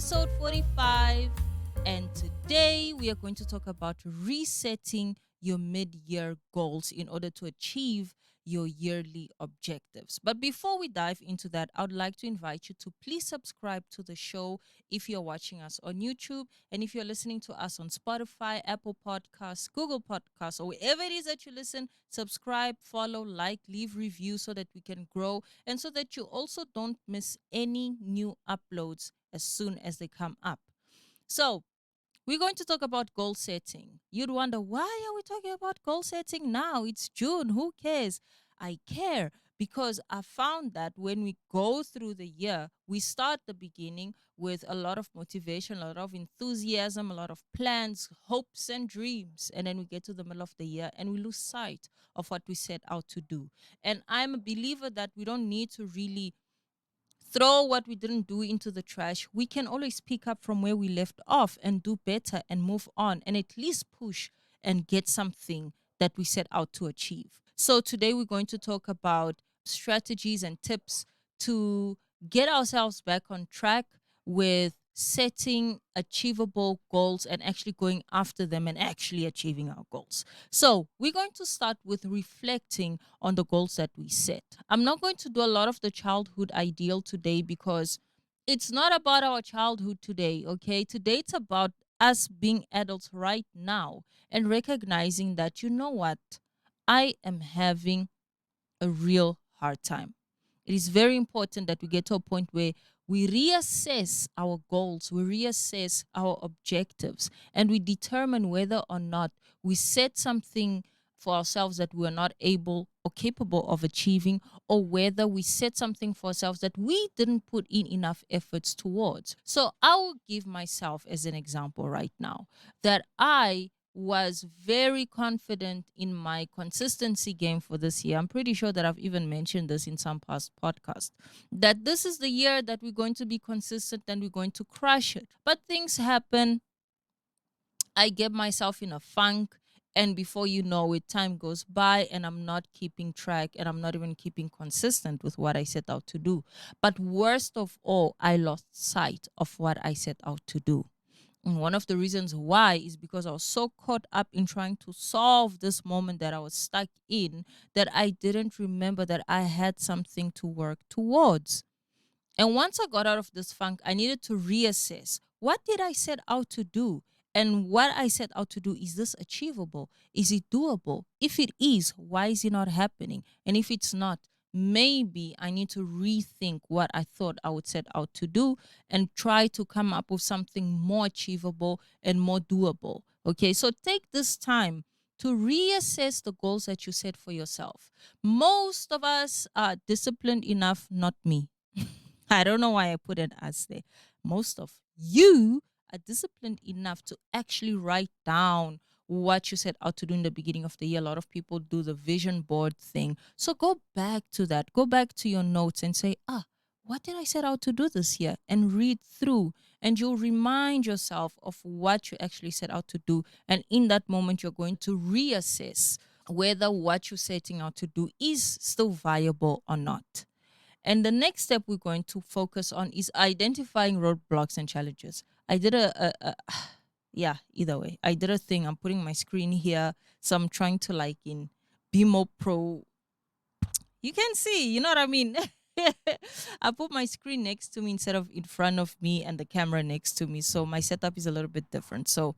episode 45, and today we are going to talk about resetting your mid-year goals in order to achieve your yearly objectives. But before we dive into that, I would like to invite you to please subscribe to the show if you're watching us on YouTube, and if you're listening to us on Spotify, Apple Podcasts, Google Podcasts, or wherever it is that you listen, subscribe, follow, like, leave reviews so that we can grow and so that you also don't miss any new uploads as soon as they come up. So, we're going to talk about goal setting. You'd wonder, why are we talking about goal setting now? It's June. Who cares? I care because I found that when we go through the year, we start the beginning with a lot of motivation, a lot of enthusiasm, a lot of plans, hopes, and dreams. And then we get to the middle of the year and we lose sight of what we set out to do. And I'm a believer that we don't need to really throw what we didn't do into the trash. We can always pick up from where we left off and do better and move on and at least push and get something that we set out to achieve. So today we're going to talk about strategies and tips to get ourselves back on track with setting achievable goals and actually going after them and actually achieving our goals. So, we're going to start with reflecting on the goals that we set. I'm not going to do a lot of the childhood ideal today because it's not about our childhood today, okay? Today it's about us being adults right now and recognizing that, you know what, I am having a real hard time. It is very important that we get to a point where we reassess our goals, we reassess our objectives, and we determine whether or not we set something for ourselves that we are not able or capable of achieving, or whether we set something for ourselves that we didn't put in enough efforts towards. So I will give myself as an example right now that I was very confident in my consistency game for this year. I'm pretty sure that I've even mentioned this in some past podcasts, that this is the year that we're going to be consistent and we're going to crush it. But things happen. I get myself in a funk. And before you know it, time goes by and I'm not keeping track and I'm not even keeping consistent with what I set out to do. But worst of all, I lost sight of what I set out to do. And one of the reasons why is because I was so caught up in trying to solve this moment that I was stuck in that I didn't remember that I had something to work towards. And once I got out of this funk, I needed to reassess, what did I set out to do? And what I set out to do, is this achievable? Is it doable? If it is, why is it not happening? And if it's not, maybe I need to rethink what I thought I would set out to do and try to come up with something more achievable and more doable. Okay, so take this time to reassess the goals that you set for yourself. Most of us are disciplined enough, not me. I don't know why I put an us there. Most of you are disciplined enough to actually write down what you set out to do in the beginning of the year. A lot of people do the vision board thing. So go back to that. Go back to your notes and say, what did I set out to do this year? And read through. And you'll remind yourself of what you actually set out to do. And in that moment, you're going to reassess whether what you're setting out to do is still viable or not. And the next step we're going to focus on is identifying roadblocks and challenges. I did yeah, either way. I did a thing. I'm putting my screen here. So I'm trying to be more pro. You can see, you know what I mean? I put my screen next to me instead of in front of me and the camera next to me. So my setup is a little bit different. So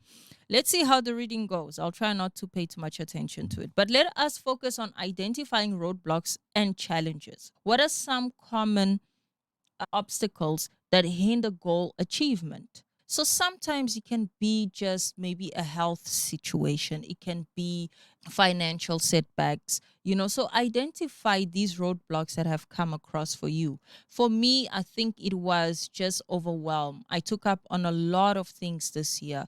let's see how the reading goes. I'll try not to pay too much attention to it. But let us focus on identifying roadblocks and challenges. What are some common obstacles that hinder goal achievement? So sometimes it can be just maybe a health situation. It can be financial setbacks, so identify these roadblocks that have come across for you. For me, I think it was just overwhelm. I took up on a lot of things this year.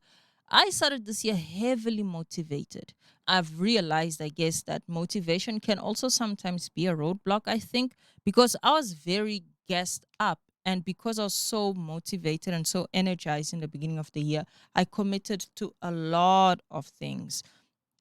I started this year heavily motivated. I've realized, I guess, that motivation can also sometimes be a roadblock, I think, because I was very gassed up. And because I was so motivated and so energized in the beginning of the year, I committed to a lot of things.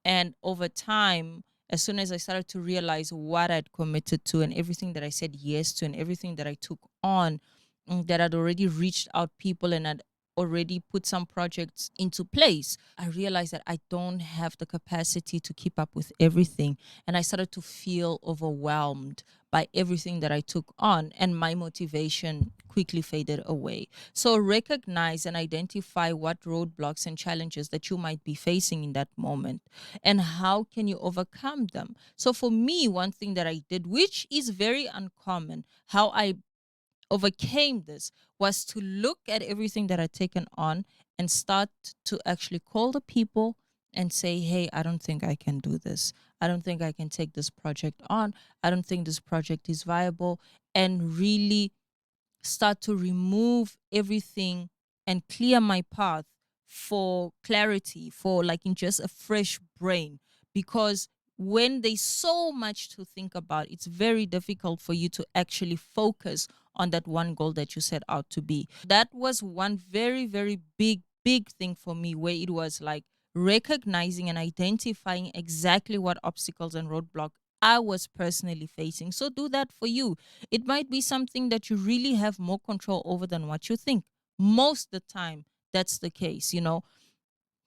And over time, as soon as I started to realize what I'd committed to and everything that I said yes to and everything that I took on, that I'd already reached out people and I'd already put some projects into place, I realized that I don't have the capacity to keep up with everything. And I started to feel overwhelmed by everything that I took on, and my motivation quickly faded away. So recognize and identify what roadblocks and challenges that you might be facing in that moment, and how can you overcome them. So for me, one thing that I did, which is very uncommon, how I overcame this, was to look at everything that I'd taken on and start to actually call the people and say, hey, I don't think I can do this. I don't think I can take this project on. I don't think this project is viable. And really start to remove everything and clear my path for clarity, for like in just a fresh brain. Because when there's so much to think about, it's very difficult for you to actually focus on that one goal that you set out to be. That was one very, very big thing for me, where it was like recognizing and identifying exactly what obstacles and roadblock I was personally facing. So do that for you. It might be something that you really have more control over than what you think. Most of the time, that's the case.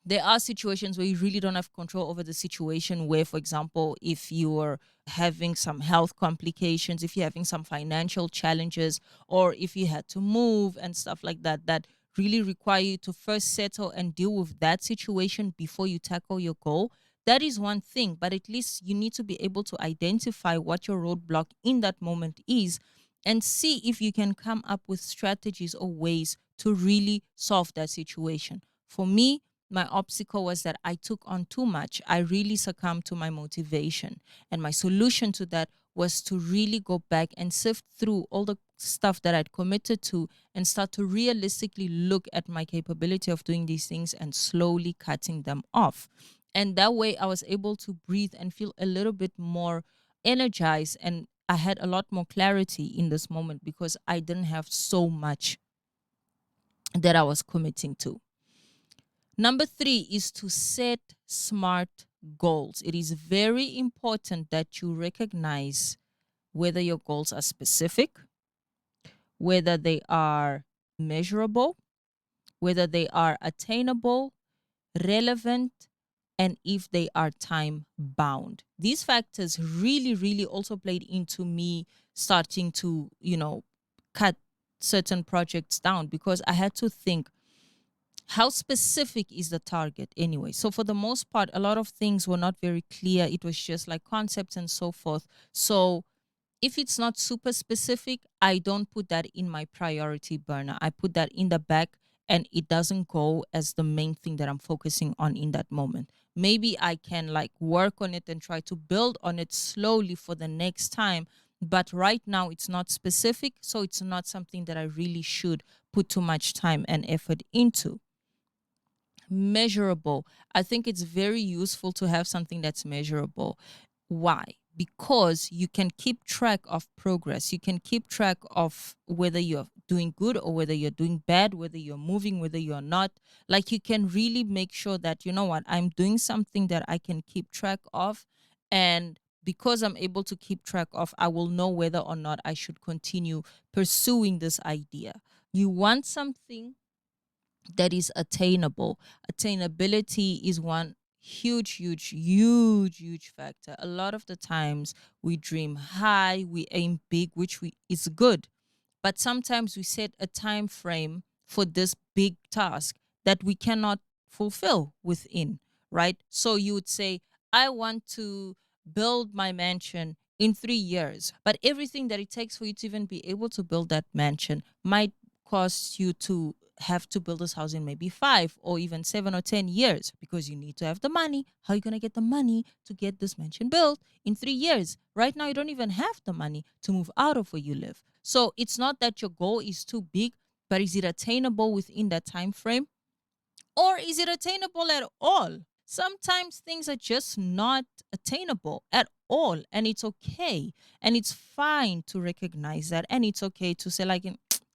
There are situations where you really don't have control over the situation, where, for example, if you're having some health complications, if you're having some financial challenges, or if you had to move and stuff like that, that really require you to first settle and deal with that situation before you tackle your goal. That is one thing, but at least you need to be able to identify what your roadblock in that moment is, and see if you can come up with strategies or ways to really solve that situation. For me, my obstacle was that I took on too much. I really succumbed to my motivation. And my solution to that was to really go back and sift through all the stuff that I'd committed to, and start to realistically look at my capability of doing these things and slowly cutting them off. And that way I was able to breathe and feel a little bit more energized. And I had a lot more clarity in this moment because I didn't have so much that I was committing to. Number 3 is to set smart goals. It is very important that you recognize whether your goals are specific, whether they are measurable, whether they are attainable, relevant, and if they are time bound. These factors really, really also played into me starting to, cut certain projects down, because I had to think, how specific is the target anyway? So for the most part, a lot of things were not very clear. It was just like concepts and so forth. So if it's not super specific, I don't put that in my priority burner. I put that in the back, and it doesn't go as the main thing that I'm focusing on in that moment. Maybe I can like work on it and try to build on it slowly for the next time. But right now it's not specific. So it's not something that I really should put too much time and effort into. Measurable. I think it's very useful to have something that's measurable. Why? Because you can keep track of progress. You can keep track of whether you're doing good or whether you're doing bad, whether you're moving, whether you're not. Like, you can really make sure that, you know what, I'm doing something that I can keep track of. And because I'm able to keep track of, I will know whether or not I should continue pursuing this idea. You want something that is attainable. Attainability is one huge factor. A lot of the times we dream high, we aim big, which is good. But sometimes we set a time frame for this big task that we cannot fulfill within, right? So you would say, I want to build my mansion in 3 years, but everything that it takes for you to even be able to build that mansion might cost you to have to build this house in maybe 5 or even 7 or 10 years, because you need to have the money. How are you going to get the money to get this mansion built in 3 years? Right now, you don't even have the money to move out of where you live. So it's not that your goal is too big, but is it attainable within that time frame? Or is it attainable at all? Sometimes things are just not attainable at all, and it's okay. And it's fine to recognize that, and it's okay to say, like,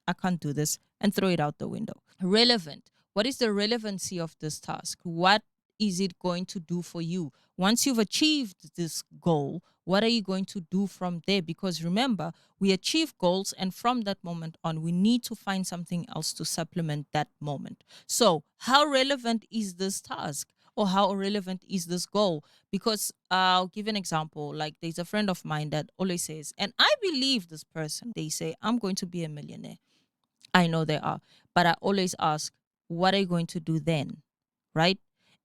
I can't do this, and throw it out the window. Relevant. What is the relevancy of this task? What is it going to do for you? Once you've achieved this goal, what are you going to do from there? Because remember, we achieve goals, and from that moment on, we need to find something else to supplement that moment. So, how relevant is this task? Or how relevant is this goal? Because I'll give an example. Like, there's a friend of mine that always says, and I believe this person, they say, I'm going to be a millionaire. I know they are. But I always ask, what are you going to do then? Right?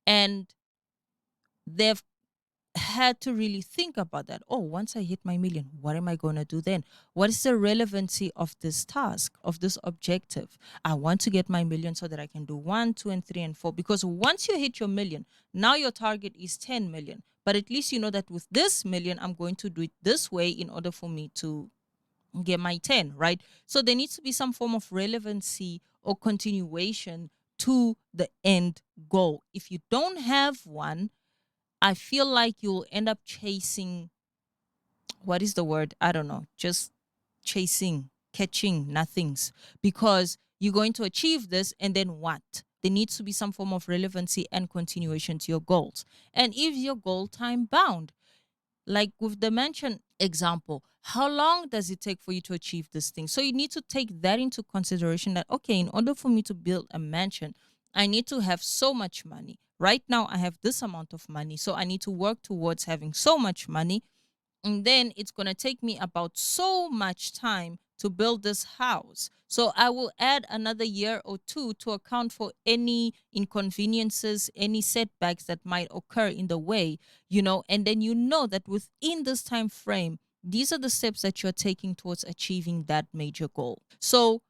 And they've had to really think about that. Oh, once I hit my million, what am I going to do then? What is the relevancy of this task, of this objective? I want to get my million so that I can do 1, 2, and 3, and 4. Because once you hit your million, now your target is 10 million. But at least you know that with this million, I'm going to do it this way in order for me to get my 10, right? So there needs to be some form of relevancy or continuation to the end goal. If you don't have one, I feel like you'll end up chasing, what is the word? I don't know, just chasing, catching nothings, because you're going to achieve this and then what? There needs to be some form of relevancy and continuation to your goals. And if your goal time bound, like with the mentioned example, how long does it take for you to achieve this thing? So you need to take that into consideration that, okay, in order for me to build a mansion, I need to have so much money. Right now, I have this amount of money. So I need to work towards having so much money. And then it's going to take me about so much time to build this house. So I will add another year or two to account for any inconveniences, any setbacks that might occur in the way, and then you know that within this time frame, these are the steps that you're taking towards achieving that major goal. So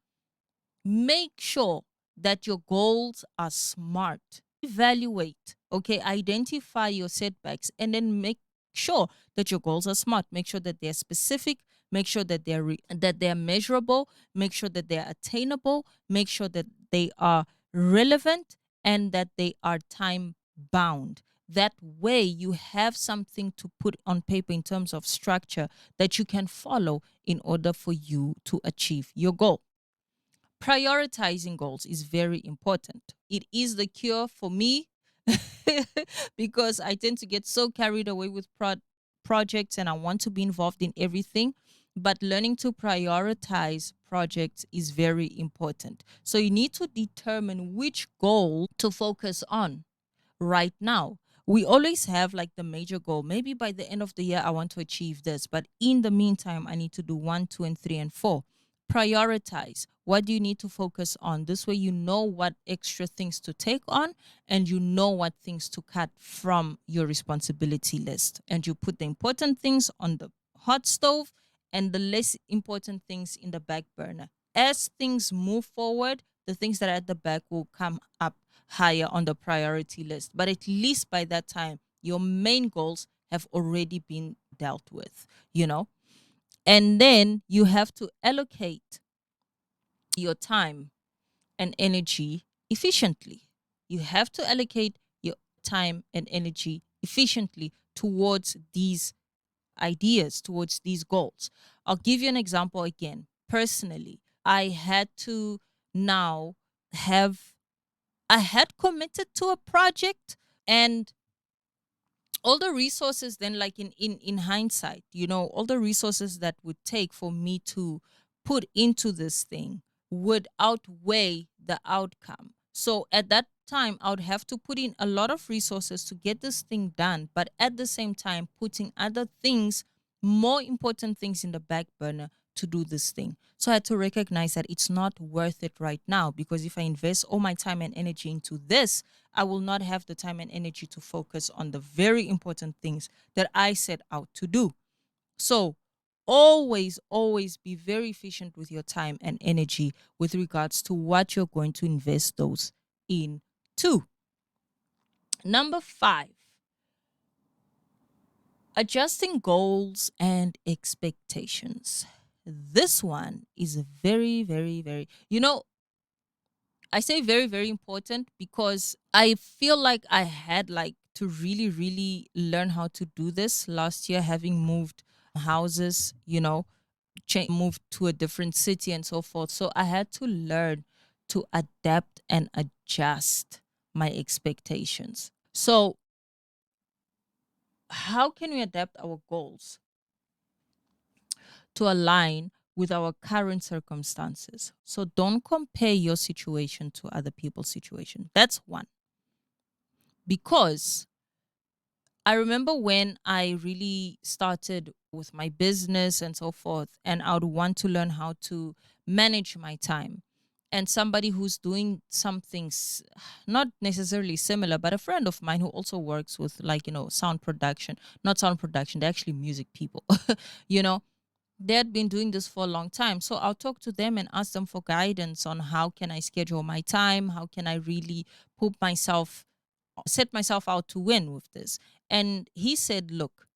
make sure that your goals are smart. Evaluate, okay, identify your setbacks, and then make sure that your goals are smart. Make sure that they're specific, make sure that they're measurable, make sure that they're attainable, make sure that they are relevant, and that they are time bound. That way you have something to put on paper in terms of structure that you can follow in order for you to achieve your goal. Prioritizing goals is very important. It is the cure for me because I tend to get so carried away with projects and I want to be involved in everything. But learning to prioritize projects is very important. So you need to determine which goal to focus on right now. We always have like the major goal. Maybe by the end of the year, I want to achieve this. But in the meantime, I need to do 1, 2, and 3, and 4. Prioritize. What do you need to focus on? This way, you know what extra things to take on and you know what things to cut from your responsibility list. And you put the important things on the hot stove and the less important things in the back burner. As things move forward, the things that are at the back will come up higher on the priority list. But at least by that time, your main goals have already been dealt with. And then you have to allocate your time and energy efficiently. You have to allocate your time and energy efficiently towards these ideas, towards these goals. I'll give you an example again. Personally, I had to now I had committed to a project, and all the resources then, like in hindsight, all the resources that would take for me to put into this thing would outweigh the outcome. So at that time, I would have to put in a lot of resources to get this thing done, but at the same time putting other things, more important things, in the back burner to do this thing. So I had to recognize that it's not worth it right now, because if I invest all my time and energy into this, I will not have the time and energy to focus on the very important things that I set out to do. So always, always be very efficient with your time and energy with regards to what you're going to invest those into. Number 5, adjusting goals and expectations. This one is very, very, very, I say very, very important because I feel like I had like to really, really learn how to do this last year, having moved houses, moved to a different city and so forth. So I had to learn to adapt and adjust my expectations. So, how can we adapt our goals to align with our current circumstances? So, don't compare your situation to other people's situation. That's one. Because I remember when I really started with my business and so forth, and I would want to learn how to manage my time. And somebody who's doing something not necessarily similar, but a friend of mine who also works with, like, sound production, not sound production, they're actually music people, you know, they had been doing this for a long time. So I'll talk to them and ask them for guidance on how can I schedule my time? How can I really put myself set myself out to win with this. And he said, look,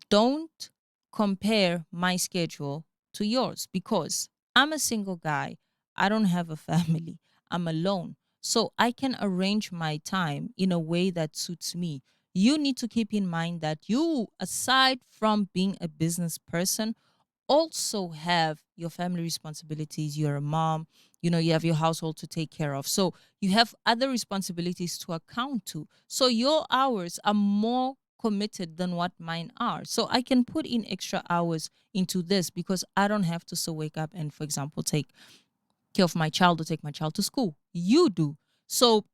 don't compare my schedule to yours because I'm a single guy. I don't have a family. I'm alone. So I can arrange my time in a way that suits me. You need to keep in mind that you, aside from being a business person, also have your family responsibilities. You're a mom, you have your household to take care of. So you have other responsibilities to account to. So your hours are more committed than what mine are. So I can put in extra hours into this because I don't have to so wake up and, for example, take care of my child or take my child to school. You do. So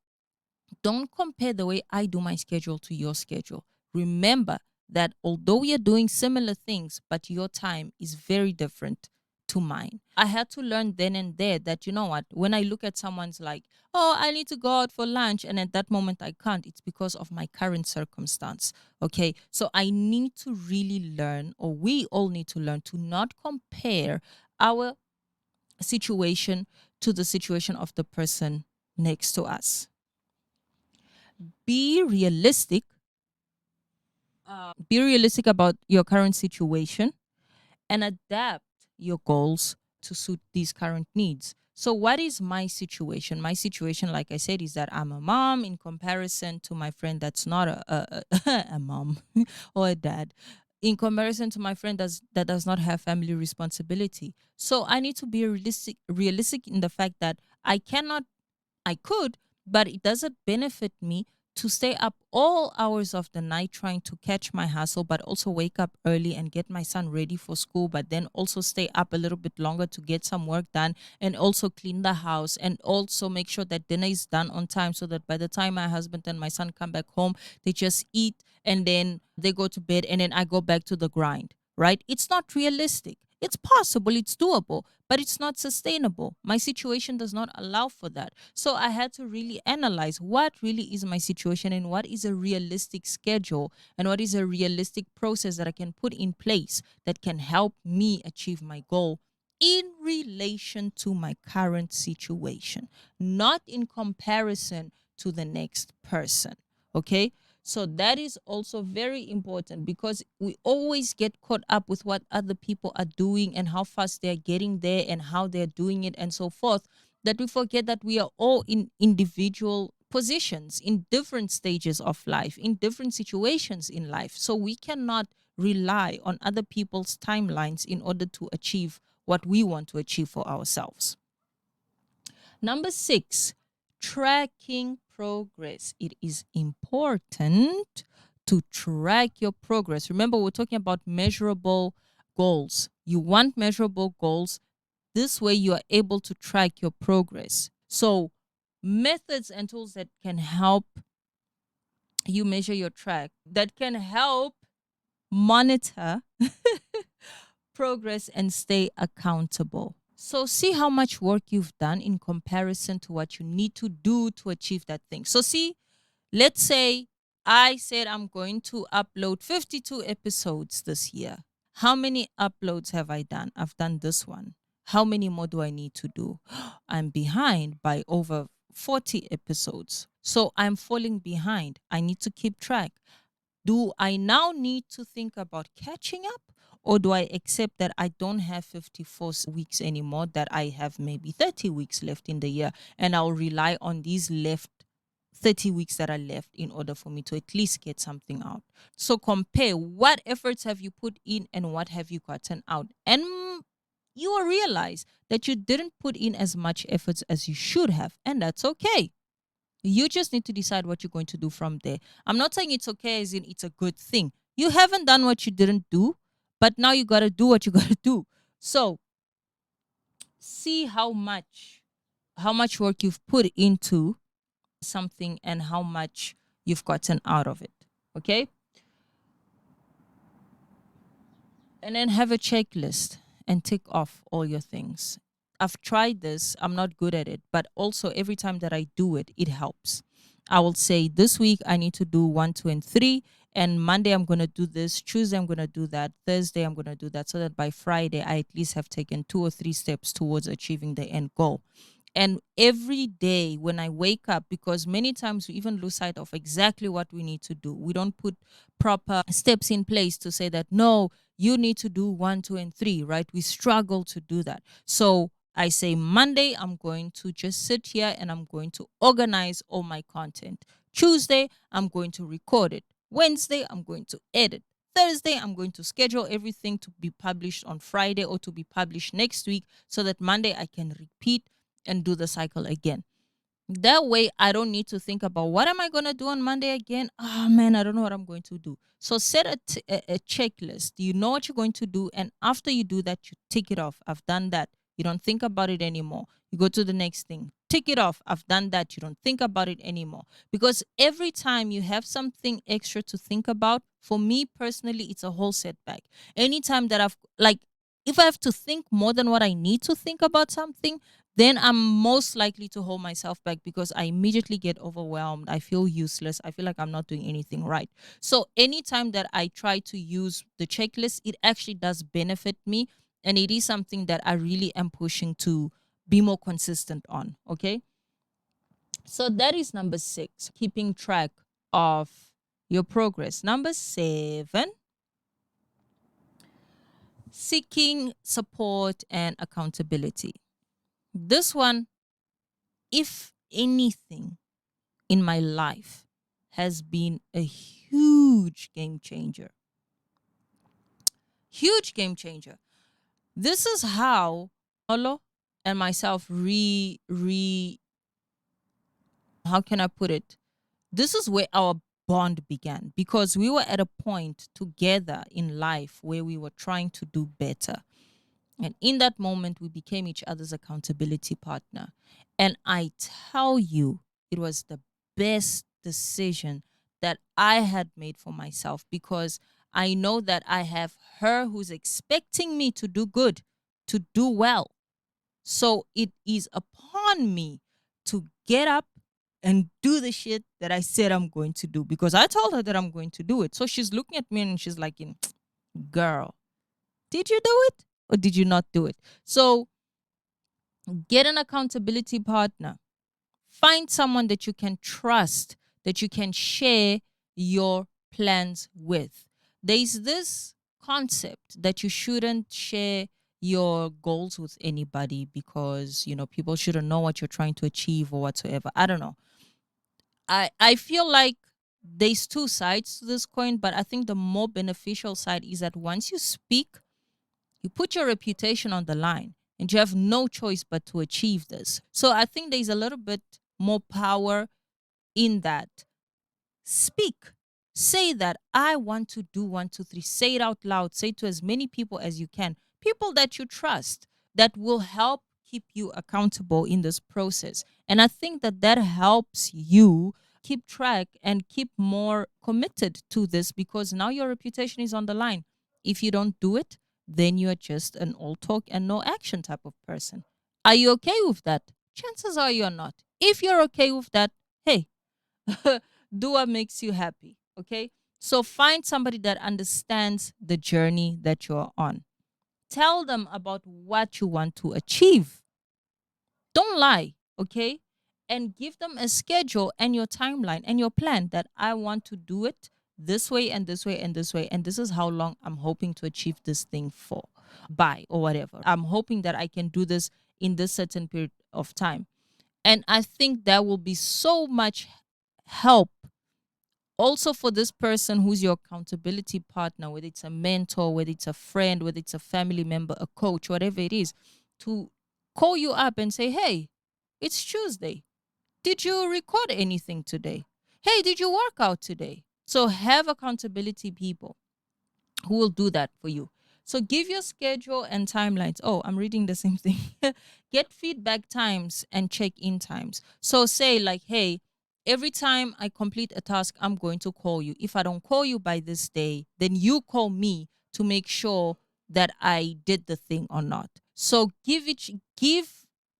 don't compare the way I do my schedule to your schedule. Remember that although we are doing similar things, but your time is very different to mine. I had to learn then and there that, you know what, when I look at someone's like, oh, I need to go out for lunch, and at that moment I can't, it's because of my current circumstance. Okay. So I need to really learn, or we all need to learn to not compare our situation to the situation of the person next to us. Be realistic. Be realistic about your current situation and adapt your goals to suit these current needs. So, what is my situation? My situation, like I said, is that I'm a mom in comparison to my friend that's not a mom or a dad. In comparison to my friend that does not have family responsibility. So I need to be realistic in the fact that I could, but it doesn't benefit me to stay up all hours of the night trying to catch my hustle, but also wake up early and get my son ready for school, but then also stay up a little bit longer to get some work done and also clean the house and also make sure that dinner is done on time so that by the time my husband and my son come back home, they just eat and then they go to bed and then I go back to the grind, right? It's not realistic. It's possible, it's doable, but it's not sustainable. My situation does not allow for that. So I had to really analyze what really is my situation and what is a realistic schedule and what is a realistic process that I can put in place that can help me achieve my goal in relation to my current situation, not in comparison to the next person. Okay? So that is also very important because we always get caught up with what other people are doing and how fast they're getting there and how they're doing it and so forth, that we forget that we are all in individual positions, in different stages of life, in different situations in life. So we cannot rely on other people's timelines in order to achieve what we want to achieve for ourselves. Number 6, tracking progress. It is important to track your progress. Remember, we're talking about measurable goals. You want measurable goals. This way, you are able to track your progress. So, methods and tools that can help you measure your track, that can help monitor progress and stay accountable. So see how much work you've done in comparison to what you need to do to achieve that thing. So see, let's say I said I'm going to upload 52 episodes this year. How many uploads have I done? I've done this one. How many more do I need to do? I'm behind by over 40 episodes. So I'm falling behind. I need to keep track. Do I now need to think about catching up? Or do I accept that I don't have 54 weeks anymore, that I have maybe 30 weeks left in the year, and I'll rely on these left 30 weeks that are left in order for me to at least get something out? So compare what efforts have you put in and what have you gotten out. And you will realize that you didn't put in as much efforts as you should have, and that's okay. You just need to decide what you're going to do from there. I'm not saying it's okay as in it's a good thing. You haven't done what you didn't do, but now you got to do what you got to do. So see how much work you've put into something and how much you've gotten out of it. Okay? And then have a checklist and tick off all your things. I've tried this, I'm not good at it, but also every time that I do it, it helps. I will say this week I need to do 1, 2, and 3. And Monday I'm gonna do this. Tuesday I'm gonna do that. Thursday I'm gonna do that, so that by Friday I at least have taken 2 or 3 steps towards achieving the end goal. And every day when I wake up, because many times we even lose sight of exactly what we need to do. We don't put proper steps in place to say that, no, you need to do 1, 2, and 3, right? We struggle to do that. So I say Monday, I'm going to just sit here and I'm going to organize all my content. Tuesday, I'm going to record it. Wednesday, I'm going to edit. Thursday, I'm going to schedule everything to be published on Friday or to be published next week, so that Monday I can repeat and do the cycle again. That way, I don't need to think about what am I going to do on Monday again? Oh, man, I don't know what I'm going to do. So set a checklist. You know what you're going to do. And after you do that, you tick it off. I've done that. You don't think about it anymore. You go to the next thing. Tick it off. I've done that. You don't think about it anymore. Because every time you have something extra to think about, for me personally, it's a whole setback. Anytime that if I have to think more than what I need to think about something, then I'm most likely to hold myself back, because I immediately get overwhelmed. I feel useless. I feel like I'm not doing anything right. So anytime that I try to use the checklist, it actually does benefit me. And it is something that I really am pushing to be more consistent on. Okay. So that is number 6, keeping track of your progress. Number 7, seeking support and accountability. This one, if anything in my life, has been a huge game changer. Huge game changer. This is how Olo and myself how can I put it? This is where our bond began, because we were at a point together in life where we were trying to do better. And in that moment, we became each other's accountability partner. And I tell you, it was the best decision that I had made for myself, because I know that I have her who's expecting me to do good, to do well. So it is upon me to get up and do the shit that I said I'm going to do, because I told her that I'm going to do it. So she's looking at me and she's like, girl, did you do it or did you not do it? So get an accountability partner. Find someone that you can trust, that you can share your plans with. There's this concept that you shouldn't share your goals with anybody, because people shouldn't know what you're trying to achieve or whatsoever. I don't know. I feel like there's two sides to this coin, but I think the more beneficial side is that once you speak, you put your reputation on the line, and you have no choice but to achieve this. So I think there's a little bit more power in that. Speak. Say that I want to do 1, 2, 3. Say it out loud. Say it to as many people as you can. People that you trust, that will help keep you accountable in this process. And I think that that helps you keep track and keep more committed to this, because now your reputation is on the line. If you don't do it, then you're just an all talk and no action type of person. Are you okay with that? Chances are you're not. If you're okay with that, hey, do what makes you happy. Okay. So find somebody that understands the journey that you're on. Tell them about what you want to achieve. Don't lie. Okay. And give them a schedule and your timeline and your plan, that I want to do it this way and this way and this way. And this is how long I'm hoping to achieve this thing for, by, or whatever. I'm hoping that I can do this in this certain period of time. And I think that will be so much help also for this person who's your accountability partner, whether it's a mentor, whether it's a friend, whether it's a family member, a coach, whatever it is, to call you up and say, hey, it's Tuesday. Did you record anything today? Hey, did you work out today? So have accountability people who will do that for you. So give your schedule and timelines. Oh, I'm reading the same thing. Get feedback times and check in times. So say, like, hey, every time I complete a task, I'm going to call you. If I don't call you by this day, then you call me to make sure that I did the thing or not. So give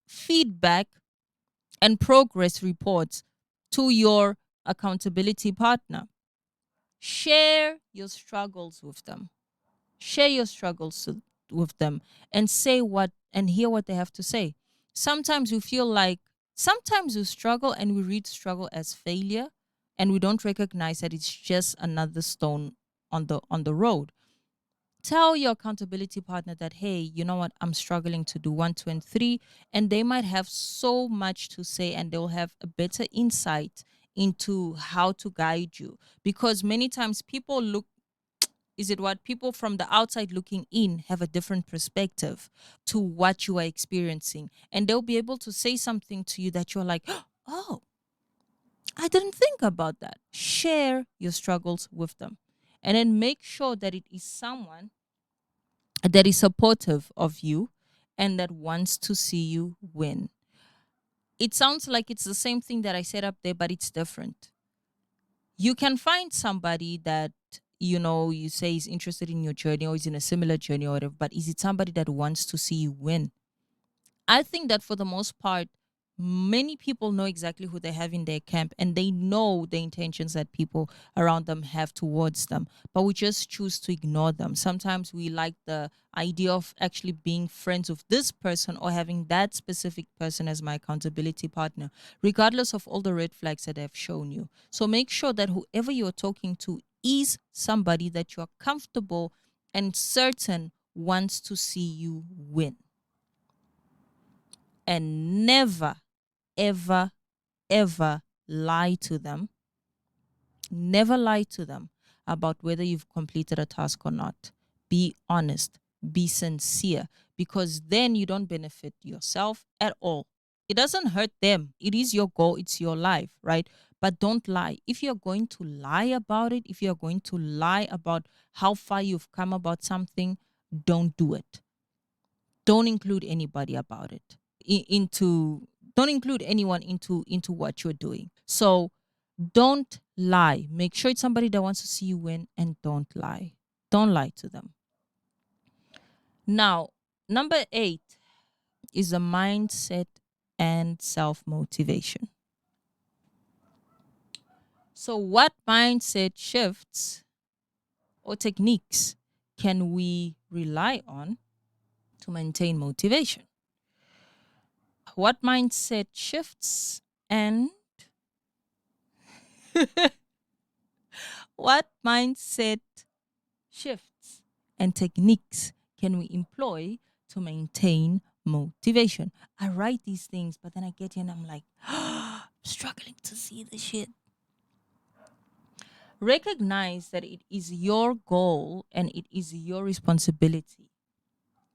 feedback and progress reports to your accountability partner. Share your struggles with them. Share your struggles with them and say what and hear what they have to say. Sometimes we feel like sometimes we struggle and we read struggle as failure and we don't recognize that it's just another stone on the road. Tell your accountability partner that, hey, you know what, I'm struggling to do one, two, and three. And they might have so much to say and they'll have a better insight into how to guide you. Because many times people look, is it what people from the outside looking in have a different perspective to what you are experiencing. And they'll be able to say something to you that you're like, oh, I didn't think about that. Share your struggles with them. And then make sure that it is someone that is supportive of you and that wants to see you win. It sounds like it's the same thing that I said up there, but it's different. You can find somebody that, you know, you say is interested in your journey or is in a similar journey or whatever, but is it somebody that wants to see you win? I think that for the most part, many people know exactly who they have in their camp and they know the intentions that people around them have towards them, but we just choose to ignore them. Sometimes we like the idea of actually being friends with this person or having that specific person as my accountability partner, regardless of all the red flags that I've shown you. So make sure that whoever you're talking to is somebody that you're comfortable and certain wants to see you win. And never, ever, ever lie to them. Never lie to them about whether you've completed a task or not. Be honest, be sincere, because then you don't benefit yourself at all. It doesn't hurt them. It is your goal, it's your life, right? But don't lie. If you're going to lie about it, if you're going to lie about how far you've come about something, don't do it. Don't include anybody about it into don't include anyone into what you're doing. So don't lie. Make sure it's somebody that wants to see you win, and don't lie. Don't lie to them. Now, number 8 is a mindset and self-motivation. So what mindset shifts or techniques can we rely on to maintain motivation? What mindset shifts and what mindset shifts and techniques can we employ to maintain motivation? I write these things, but then I get in and I'm like, I'm struggling to see the shit. Recognize that it is your goal and it is your responsibility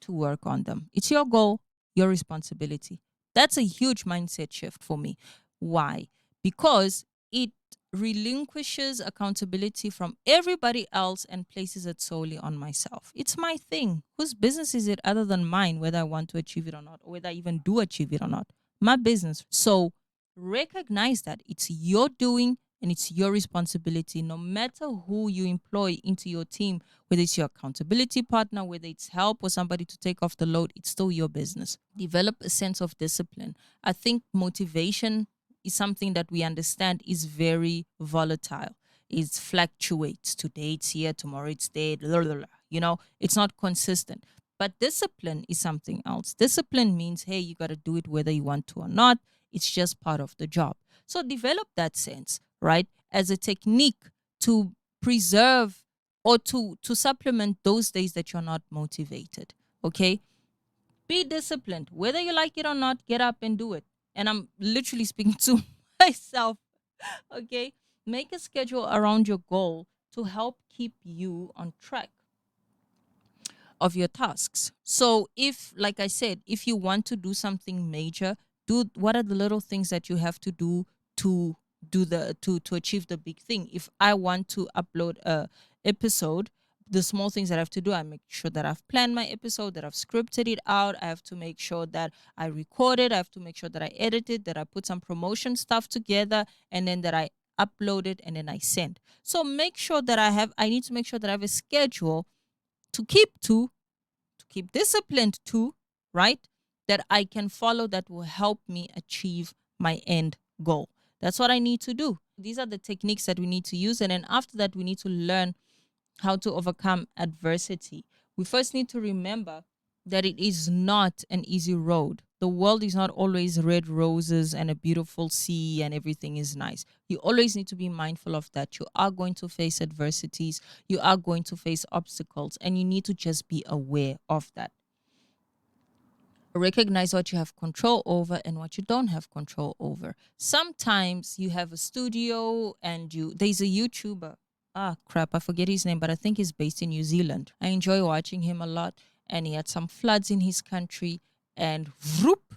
to work on them. It's your goal, your responsibility. That's a huge mindset shift for me. Why? Because it relinquishes accountability from everybody else and places it solely on myself. It's my thing. Whose business is it other than mine, whether I want to achieve it or not, or whether I even do achieve it or not? My business. So recognize that it's your doing and it's your responsibility, no matter who you employ into your team, whether it's your accountability partner, whether it's help or somebody to take off the load, it's still your business. Develop a sense of discipline. I think motivation is something that we understand is very volatile. It fluctuates. Today it's here, tomorrow it's there, blah, blah, blah. You know, it's not consistent. But discipline is something else. Discipline means, hey, you got to do it whether you want to or not. It's just part of the job. So develop that sense, right, as a technique to preserve or to supplement those days that you're not motivated. Okay? Be disciplined. Whether you like it or not, get up and do it. And I'm literally speaking to myself. Okay? Make a schedule around your goal to help keep you on track of your tasks. So if, like I said, if you want to do something major, do what are the little things that you have to do to to achieve the big thing. If I want to upload a episode, the small things that I have to do, I make sure that I've planned my episode, that I've scripted it out. I have to make sure that I record it. I have to make sure that I edit it, that I put some promotion stuff together, and then that I upload it and then I send. So make sure that I need to make sure that I have a schedule to keep disciplined to, right? That I can follow that will help me achieve my end goal. That's what I need to do. These are the techniques that we need to use. And then after that, we need to learn how to overcome adversity. We first need to remember that it is not an easy road. The world is not always red roses and a beautiful sea and everything is nice. You always need to be mindful of that. You are going to face adversities, you are going to face obstacles, and you need to just be aware of that. Recognize what you have control over and what you don't have control over. Sometimes you have a studio and there's a YouTuber. Ah, crap, I forget his name, but I think he's based in New Zealand. I enjoy watching him a lot. And he had some floods in his country, and whoop,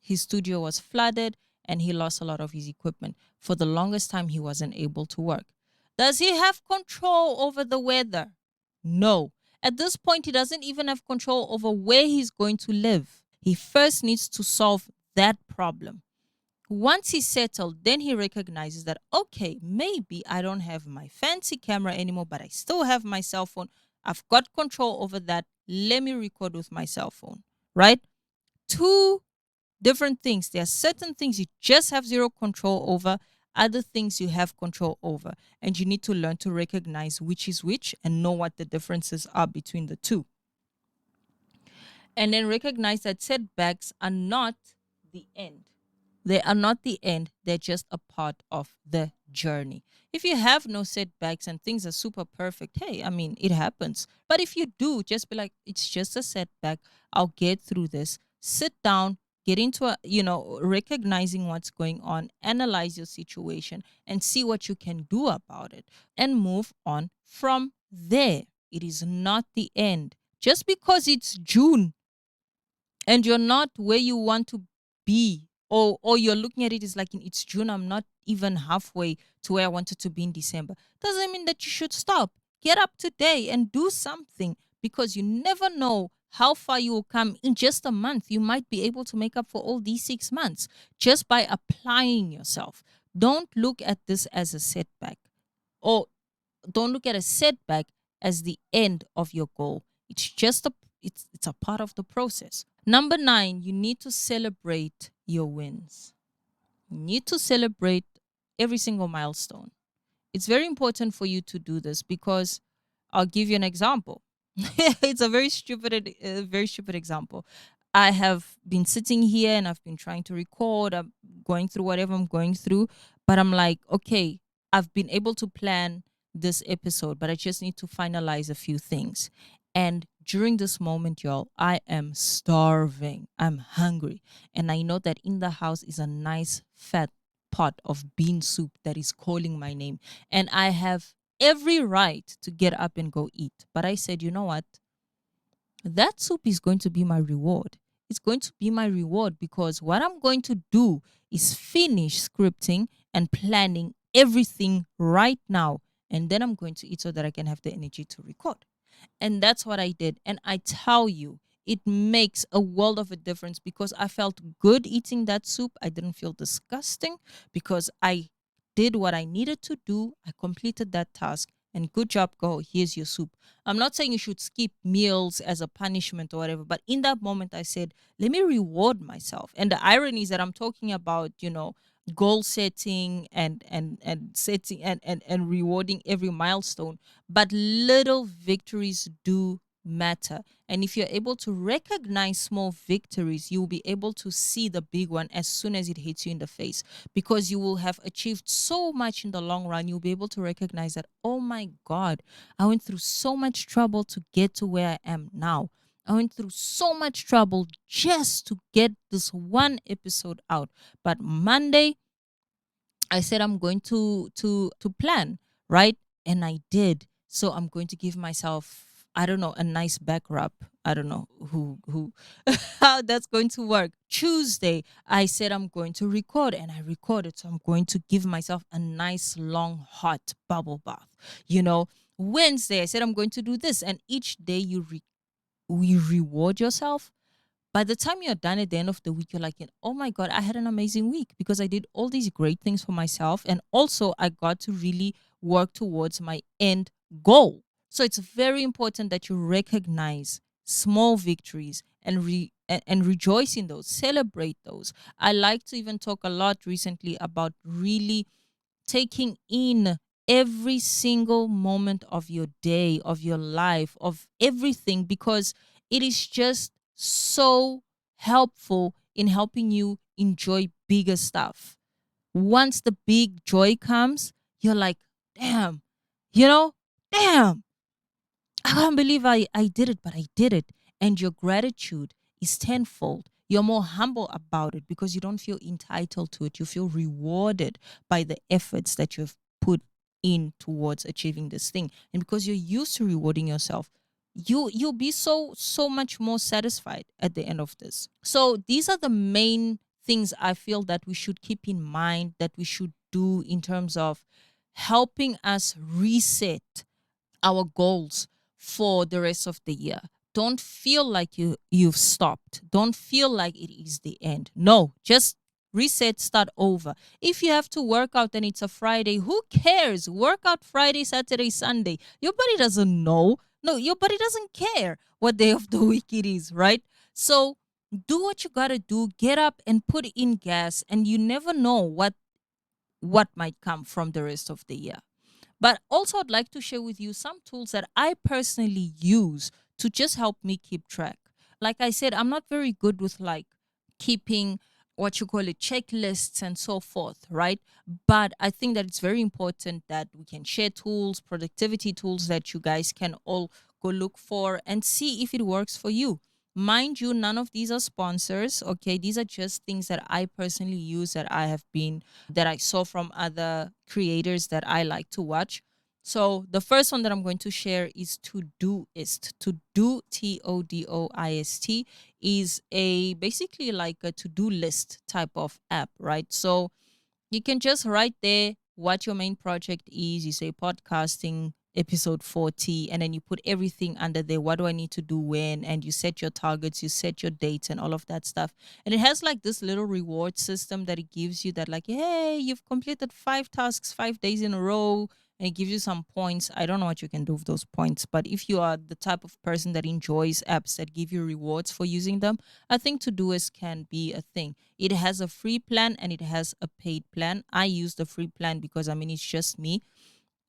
his studio was flooded and he lost a lot of his equipment. For the longest time, he wasn't able to work. Does he have control over the weather? No. At this point, he doesn't even have control over where he's going to live. He first needs to solve that problem. Once he's settled, then he recognizes that, okay, maybe I don't have my fancy camera anymore, but I still have my cell phone. I've got control over that. Let me record with my cell phone, right? Two different things. There are certain things you just have zero control over, other things you have control over. And you need to learn to recognize which is which and know what the differences are between the two. And then recognize that setbacks are not the end. They are not the end, they're just a part of the journey. If you have no setbacks and things are super perfect, hey, I mean, it happens. But if you do, just be like, it's just a setback. I'll get through this. Sit down, get into recognizing what's going on, analyze your situation, and see what you can do about it and move on from there. It is not the end. Just because it's June and you're not where you want to be, or you're looking at it as like it's June, I'm not even halfway to where I wanted to be in December, doesn't mean that you should stop. Get up today and do something, because you never know how far you will come in just a month. You might be able to make up for all these 6 months just by applying yourself. Don't look at this as a setback, or don't look at a setback as the end of your goal. It's just it's a part of the process. Number 9, you need to celebrate your wins. You need to celebrate every single milestone. It's very important for you to do this, because I'll give you an example. It's a very stupid example. I have been sitting here and I've been trying to record. I'm going through whatever I'm going through, but I'm like, okay, I've been able to plan this episode, but I just need to finalize a few things. And during this moment, y'all, I am starving. I'm hungry. And I know that in the house is a nice fat pot of bean soup that is calling my name. And I have every right to get up and go eat. But I said, you know what? That soup is going to be my reward. It's going to be my reward, because what I'm going to do is finish scripting and planning everything right now. And then I'm going to eat so that I can have the energy to record. And that's what I did. And I tell you, it makes a world of a difference, because I felt good eating that soup. I didn't feel disgusting, because I did what I needed to do. I completed that task. And good job, go. Here's your soup. I'm not saying you should skip meals as a punishment or whatever, but in that moment, I said, let me reward myself. And the irony is that I'm talking about, goal setting and setting and rewarding every milestone, but little victories do matter. And if you're able to recognize small victories, you will be able to see the big one as soon as it hits you in the face, because you will have achieved so much in the long run. You'll be able to recognize that, oh my God, I went through so much trouble to get to where I am now. I went through so much trouble just to get this one episode out. But Monday, I said I'm going to plan, right? And I did. So I'm going to give myself, I don't know, a nice back rub. I don't know who how that's going to work. Tuesday, I said I'm going to record, and I recorded. So I'm going to give myself a nice long hot bubble bath. You know, Wednesday, I said I'm going to do this, and each day you reward yourself. By the time you're done at the end of the week, you're like, oh my God, I had an amazing week because I did all these great things for myself. And also, I got to really work towards my end goal. So it's very important that you recognize small victories and and rejoice in those, celebrate those. I like to even talk a lot recently about really taking in every single moment of your day, of your life, of everything, because it is just so helpful in helping you enjoy bigger stuff. Once the big joy comes, you're like, damn, you know, damn, I can't believe I did it, but I did it. And your gratitude is tenfold. You're more humble about it because you don't feel entitled to it. You feel rewarded by the efforts that you've put in towards achieving this thing. And because you're used to rewarding yourself, you'll be so much more satisfied at the end of this. So these are the main things I feel that we should keep in mind, that we should do in terms of helping us reset our goals for the rest of the year. Don't feel like you've stopped. Don't feel like it is the end. No, just reset, start over. If you have to work out and it's a Friday, who cares? Work out Friday, Saturday, Sunday. Your body doesn't know. No, your body doesn't care what day of the week it is, right? So do what you gotta do. Get up and put in gas, and you never know what might come from the rest of the year. But also, I'd like to share with you some tools that I personally use to just help me keep track. Like I said, I'm not very good with like keeping what you call it checklists and so forth, right? But I think that it's very important that we can share tools, productivity tools that you guys can all go look for and see if it works for you. Mind you, none of these are sponsors, okay? These are just things that I personally use, that I saw from other creators that I like to watch. So the first one that I'm going to share is Todoist. To do Todoist is a basically like a to-do list type of app, right? So you can just write there what your main project is. You say podcasting episode 40, and then you put everything under there. What do I need to do when? And you set your targets, you set your dates and all of that stuff. And it has like this little reward system that it gives you that like, hey, you've completed 5 tasks 5 days in a row, and it gives you some points. I don't know what you can do with those points, but if you are the type of person that enjoys apps that give you rewards for using them, I think Todoist can be a thing. It has a free plan and it has a paid plan. I use the free plan because I mean it's just me.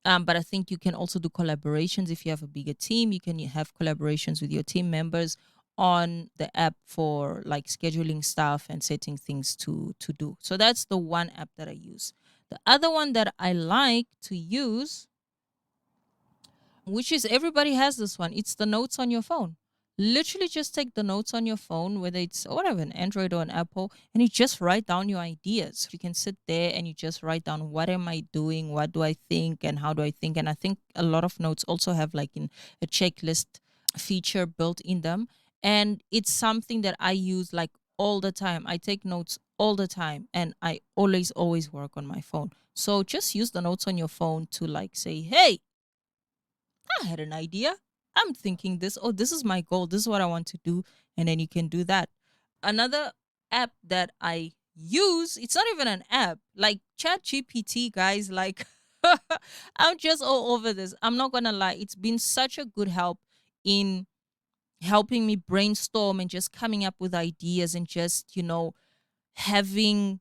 But I think you can also do collaborations if you have a bigger team. You can have collaborations with your team members on the app for like scheduling stuff and setting things to do. So that's the one app that I use. The other one that I like to use, which is everybody has this one. It's the notes on your phone. Literally just take the notes on your phone, whether it's whatever, an Android or an Apple, and you just write down your ideas. You can sit there and you just write down, what am I doing? What do I think? And how do I think? And I think a lot of notes also have like in a checklist feature built in them. And it's something that I use like all the time. I take notes all the time and I always work on my phone. So just use the notes on your phone to like say, hey, I had an idea. I'm thinking this. Oh, this is my goal. This is what I want to do. And then you can do that. Another app that I use, it's not even an app, like Chat GPT, guys. Like, I'm just all over this. I'm not going to lie. It's been such a good help in helping me brainstorm and just coming up with ideas and just, having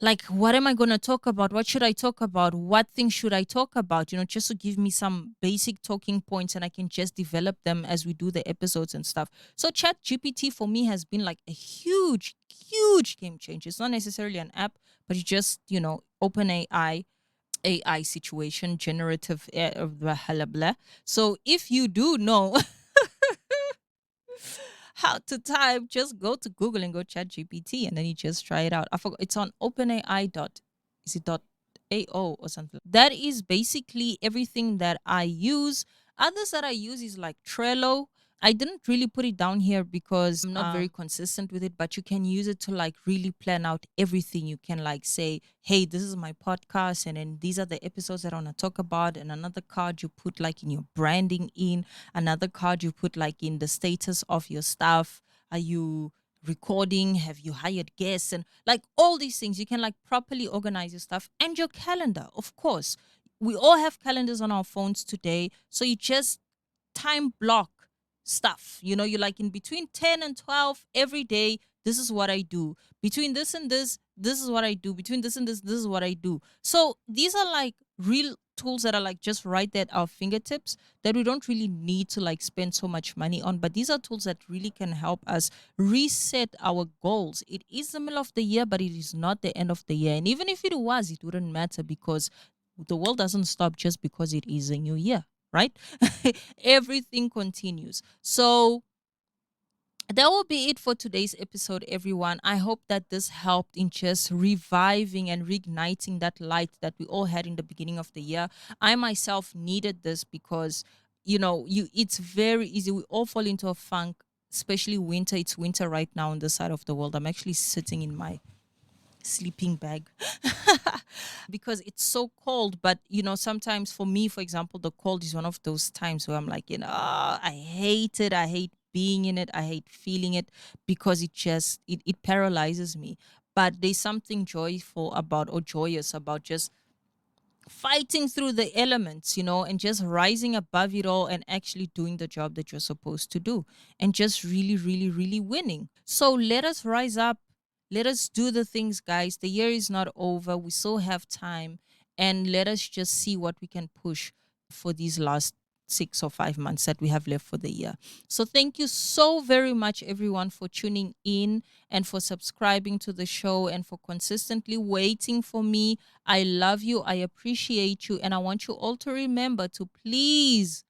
like, what am I going to talk about? What should I talk about? What things should I talk about? Just to give me some basic talking points, and I can just develop them as we do the episodes and stuff. So Chat GPT for me has been like a huge game changer. It's not necessarily an app, but you just, open AI situation, generative, blah, blah, blah. So if you do know how to type, just go to Google and go Chat GPT, and then you just try it out. I forgot, it's on OpenAI dot, is it dot AO or something? That is basically everything that I use. Others that I use is like Trello. I didn't really put it down here because I'm not very consistent with it, but you can use it to like really plan out everything. You can like say, hey, this is my podcast, and then these are the episodes that I want to talk about. And another card you put like in your branding in, another card you put like in the status of your stuff. Are you recording? Have you hired guests? And like all these things, you can like properly organize your stuff and your calendar, of course. We all have calendars on our phones today. So you just time block stuff. You know, you're like in between 10 and 12 every day. This is what I do. Between this and this is what I do. Between this and this is what I do. So these are like real tools that are like just right there at our fingertips that we don't really need to like spend so much money on. But these are tools that really can help us reset our goals. It is the middle of the year, but it is not the end of the year. And even if it was, it wouldn't matter because the world doesn't stop just because it is a new year, right? Everything continues. So that will be it for today's episode, everyone. I hope that this helped in just reviving and reigniting that light that we all had in the beginning of the year. I myself needed this because, you know, it's very easy. We all fall into a funk, especially winter. It's winter right now on this side of the world. I'm actually sitting in my sleeping bag because it's so cold. But you know, sometimes for me, for example, the cold is one of those times where I'm like, you know, I hate it. I hate being in it. I hate feeling it because it paralyzes me. But there's something joyful about or joyous about just fighting through the elements, you know, and just rising above it all and actually doing the job that you're supposed to do and just really, really, really winning. So let us rise up. Let us do the things, guys. The year is not over. We still have time. And let us just see what we can push for these last 6 or 5 months that we have left for the year. So thank you so very much, everyone, for tuning in and for subscribing to the show and for consistently waiting for me. I love you. I appreciate you. And I want you all to remember to please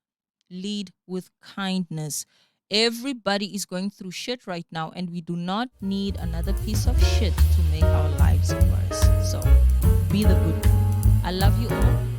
lead with kindness. Everybody is going through shit right now, and we do not need another piece of shit to make our lives worse. So be the good one. I love you all.